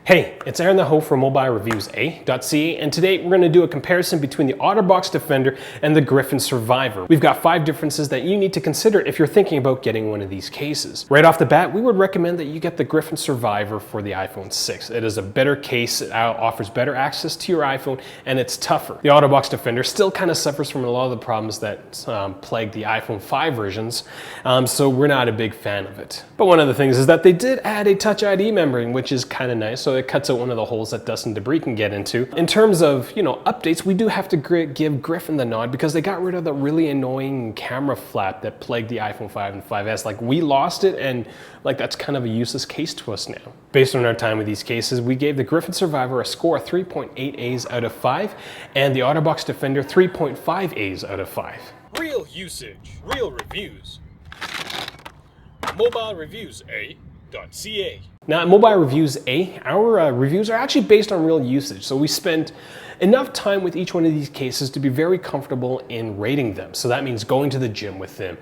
Hey, it's Aaron the Ho from Mobilereviews-eh.ca, and today we're going to do a comparison between the Otterbox Defender and the Griffin Survivor. We've got 5 differences that you need to consider if you're thinking about getting one of these cases. Right off the bat, we would recommend that you get the Griffin Survivor for the iPhone 6. It is a better case, it offers better access to your iPhone, and it's tougher. The Otterbox Defender still kind of suffers from a lot of the problems that plagued the iPhone 5 versions, so we're not a big fan of it. But one of the things is that they did add a Touch ID membrane, which is kind of nice. So it cuts out one of the holes that dust and debris can get into. In terms of, updates, we do have to give Griffin the nod because they got rid of the really annoying camera flap that plagued the iPhone 5 and 5S. Like, we lost it, and that's kind of a useless case to us now. Based on our time with these cases, we gave the Griffin Survivor a score of 3.8 A's out of 5 and the Otterbox Defender 3.5 A's out of 5. Real usage, real reviews. Mobilereviews-eh.ca. Now at Mobilereviews-eh, our reviews are actually based on real usage. So we spent enough time with each one of these cases to be very comfortable in rating them. So that means going to the gym with them,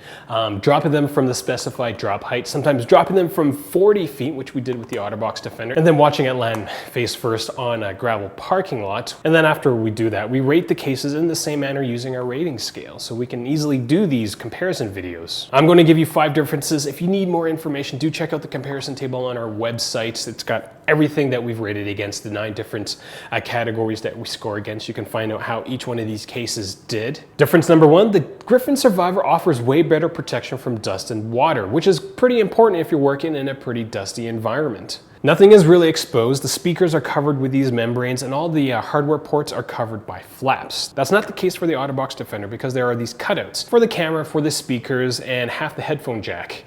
dropping them from the specified drop height, sometimes dropping them from 40 feet, which we did with the Otterbox Defender, and then watching it land face first on a gravel parking lot. And then after we do that, we rate the cases in the same manner using our rating scale. So we can easily do these comparison videos. I'm going to give you 5 differences. If you need more information, do check out the comparison table on our website. It's got everything that we've rated against the 9 different categories that we score against. You can find out how each one of these cases did. Difference number 1, the Griffin Survivor offers way better protection from dust and water, which is pretty important if you're working in a pretty dusty environment. Nothing is really exposed. The speakers are covered with these membranes, and all the hardware ports are covered by flaps. That's not the case for the Otterbox Defender because there are these cutouts for the camera, for the speakers, and half the headphone jack.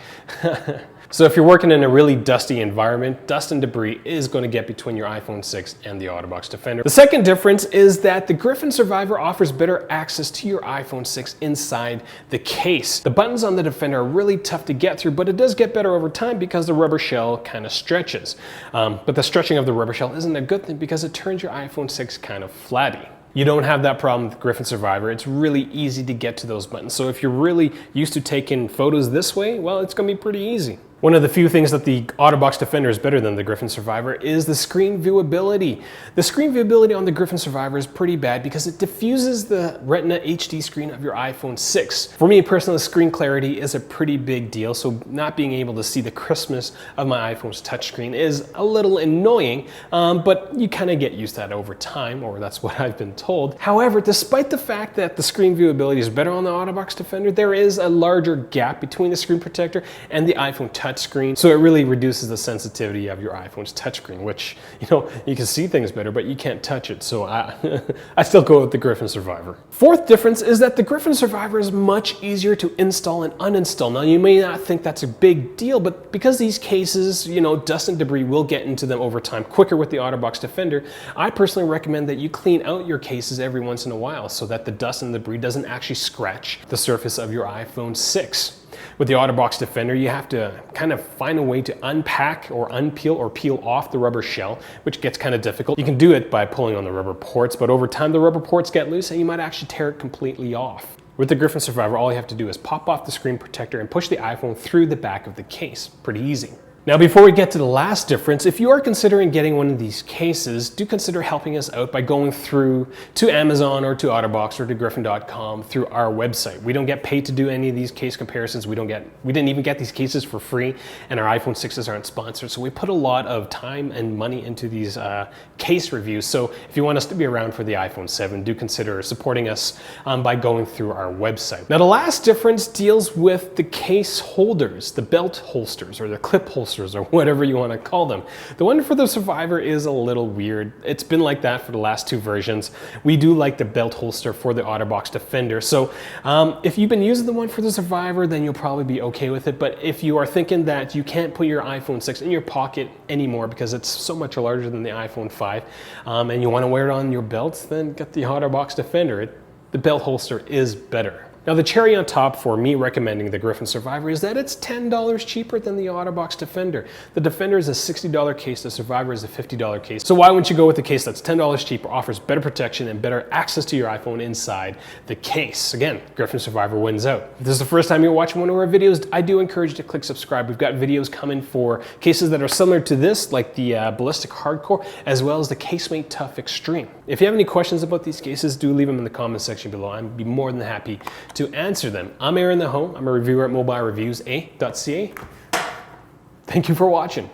So if you're working in a really dusty environment, dust and debris is going to get between your iPhone 6 and the Otterbox Defender. The second difference is that the Griffin Survivor offers better access to your iPhone 6 inside the case. The buttons on the Defender are really tough to get through, but it does get better over time because the rubber shell kind of stretches. But the stretching of the rubber shell isn't a good thing because it turns your iPhone 6 kind of flabby. You don't have that problem with Griffin Survivor. It's really easy to get to those buttons. So if you're really used to taking photos this way, well, it's going to be pretty easy. One of the few things that the Otterbox Defender is better than the Griffin Survivor is the screen viewability. The screen viewability on the Griffin Survivor is pretty bad because it diffuses the Retina HD screen of your iPhone 6. For me personally, screen clarity is a pretty big deal, so not being able to see the crispness of my iPhone's touchscreen is a little annoying, but you kind of get used to that over time, or that's what I've been told. However, despite the fact that the screen viewability is better on the Otterbox Defender, there is a larger gap between the screen protector and the iPhone touchscreen, so it really reduces the sensitivity of your iPhone's touchscreen, which, you can see things better, but you can't touch it, so I still go with the Griffin Survivor. Fourth difference is that the Griffin Survivor is much easier to install and uninstall. Now, you may not think that's a big deal, but because these cases, dust and debris will get into them over time quicker with the Otterbox Defender, I personally recommend that you clean out your cases every once in a while so that the dust and debris doesn't actually scratch the surface of your iPhone 6. With the Otterbox Defender, you have to kind of find a way to unpack or unpeel or peel off the rubber shell, which gets kind of difficult. You can do it by pulling on the rubber ports, but over time the rubber ports get loose and you might actually tear it completely off. With the Griffin Survivor, all you have to do is pop off the screen protector and push the iPhone through the back of the case. Pretty easy. Now, before we get to the last difference, if you are considering getting one of these cases, do consider helping us out by going through to Amazon or to Otterbox or to Griffin.com through our website. We don't get paid to do any of these case comparisons. We didn't even get these cases for free, and our iPhone 6s aren't sponsored. So we put a lot of time and money into these case reviews. So if you want us to be around for the iPhone 7, do consider supporting us by going through our website. Now, the last difference deals with the case holders, the belt holsters or the clip holsters, or whatever you want to call them. The one for the Survivor is a little weird. It's been like that for the last 2 versions. We do like the belt holster for the Otterbox Defender. So if you've been using the one for the Survivor, then you'll probably be okay with it. But if you are thinking that you can't put your iPhone 6 in your pocket anymore because it's so much larger than the iPhone 5, and you want to wear it on your belt, then get the Otterbox Defender. The belt holster is better. Now the cherry on top for me recommending the Griffin Survivor is that it's $10 cheaper than the Otterbox Defender. The Defender is a $60 case, the Survivor is a $50 case. So why wouldn't you go with the case that's $10 cheaper, offers better protection and better access to your iPhone inside the case? Again, Griffin Survivor wins out. If this is the first time you're watching one of our videos, I do encourage you to click subscribe. We've got videos coming for cases that are similar to this, like the Ballistic Hardcore, as well as the Casemate Tough Extreme. If you have any questions about these cases, do leave them in the comment section below. I'd be more than happy to answer them. I'm Aaron the Ho. I'm a reviewer at Mobilereviews-eh.ca. Thank you for watching.